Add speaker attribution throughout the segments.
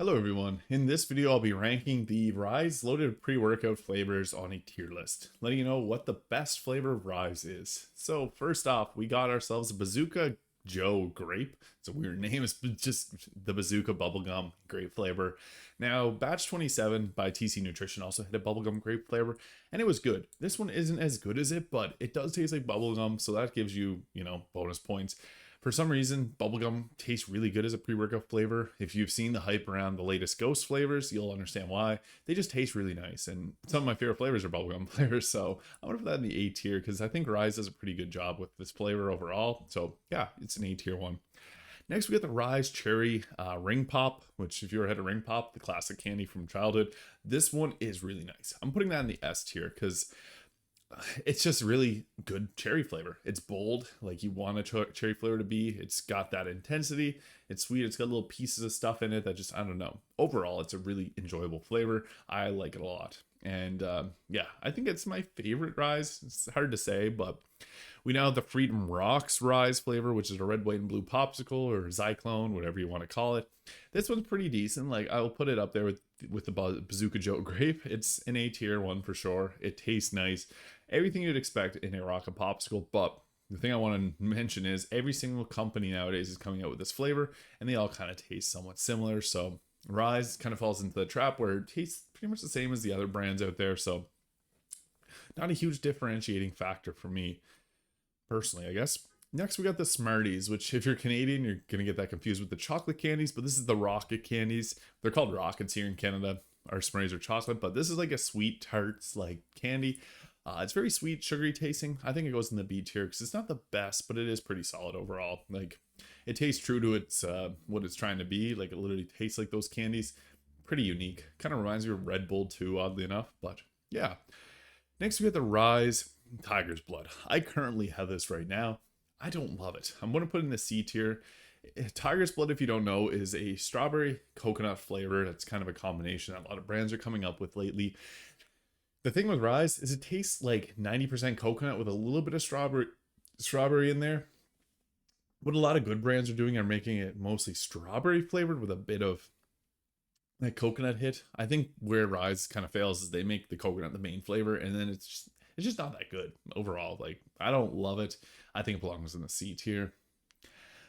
Speaker 1: Hello everyone, in this video I'll be ranking the Ryse loaded pre-workout flavors on a tier list, letting you know what the best flavor of Ryse is. So first off, we got ourselves a Bazooka Joe grape. It's a weird name, it's just the Bazooka bubblegum grape flavor. Now batch 27 by TC Nutrition also had a bubblegum grape flavor and it was good. This one isn't as good as it, but it does taste like bubblegum, so that gives you, bonus points. For some reason, bubblegum tastes really good as a pre-workout flavor. If you've seen the hype around the latest Ghost flavors, you'll understand why. They just taste really nice, and some of my favorite flavors are bubblegum flavors, so I'm gonna put that in the A tier because I think Ryse does a pretty good job with this flavor overall. So yeah, it's an A tier one. Next, we got the Ryse Cherry Ring Pop, which if you ever had a Ring Pop, the classic candy from childhood, this one is really nice. I'm putting that in the S tier because it's just really good cherry flavor. It's bold, like you want a cherry flavor to be. It's got that intensity. It's sweet. It's got little pieces of stuff in it that just, I don't know. Overall, it's a really enjoyable flavor. I like it a lot. And yeah, I think it's my favorite Ryse. It's hard to say, but we now have the Freedom Rocks Ryse flavor, which is a red, white, and blue popsicle or Zyklone, whatever you want to call it. This one's pretty decent. Like, I'll put it up there with the Bazooka Joe grape. It's an A tier one for sure. It tastes nice. Everything you'd expect in a rocket popsicle, but the thing I want to mention is every single company nowadays is coming out with this flavor, and they all kind of taste somewhat similar. So Ryse kind of falls into the trap where it tastes pretty much the same as the other brands out there. So not a huge differentiating factor for me personally, I guess. Next, we got the Smarties, which if you're Canadian, you're going to get that confused with the chocolate candies, but this is the rocket candies. They're called rockets here in Canada. Our Smarties are chocolate, but this is like a sweet tarts like candy. It's very sweet, sugary tasting. I think it goes in the B tier because it's not the best, but it is pretty solid overall. Like, it tastes true to its what it's trying to be. Like, it literally tastes like those candies. Pretty unique. Kind of reminds me of Red Bull too, oddly enough. But yeah. Next, we got the Ryse Tiger's Blood. I currently have this right now. I don't love it. I'm going to put it in the C tier. Tiger's Blood, if you don't know, is a strawberry coconut flavor. That's kind of a combination that a lot of brands are coming up with lately. The thing with Ryse is it tastes like 90% coconut with a little bit of strawberry in there. What a lot of good brands are doing are making it mostly strawberry flavored with a bit of that coconut hit. I think where Ryse kind of fails is they make the coconut the main flavor, and then it's just not that good overall. Like, I don't love it. I think it belongs in the C tier.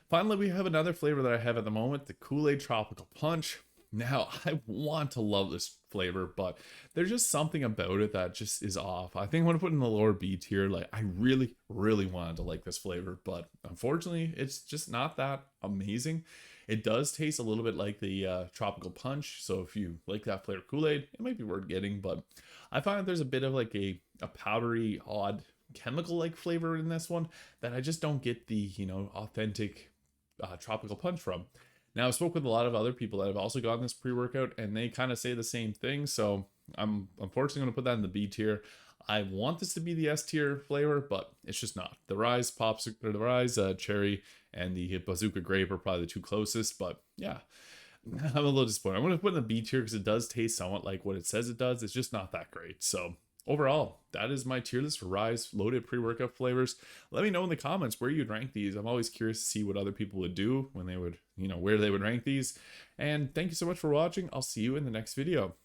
Speaker 1: Finally, we have another flavor that I have at the moment, the Kool-Aid Tropical Punch. Now, I want to love this flavor, but there's just something about it that just is off. I think I'm going to put it in the lower B tier. Like, I really, really wanted to like this flavor, but unfortunately, it's just not that amazing. It does taste a little bit like the Tropical Punch, so if you like that flavor Kool-Aid, it might be worth getting, but I find there's a bit of like a powdery, odd, chemical-like flavor in this one that I just don't get the, authentic Tropical Punch from. Now, I spoke with a lot of other people that have also gotten this pre-workout, and they kind of say the same thing. So I'm unfortunately going to put that in the B tier. I want this to be the S tier flavor, but it's just not. The Ryse Pops, or the Ryse Cherry, and the Bazooka Grape are probably the two closest. But yeah, I'm a little disappointed. I'm going to put it in the B tier because it does taste somewhat like what it says it does. It's just not that great. So overall, that is my tier list for Ryse loaded pre-workout flavors. Let me know in the comments where you'd rank these. I'm always curious to see what other people would do when they would, where they would rank these. And thank you so much for watching. I'll see you in the next video.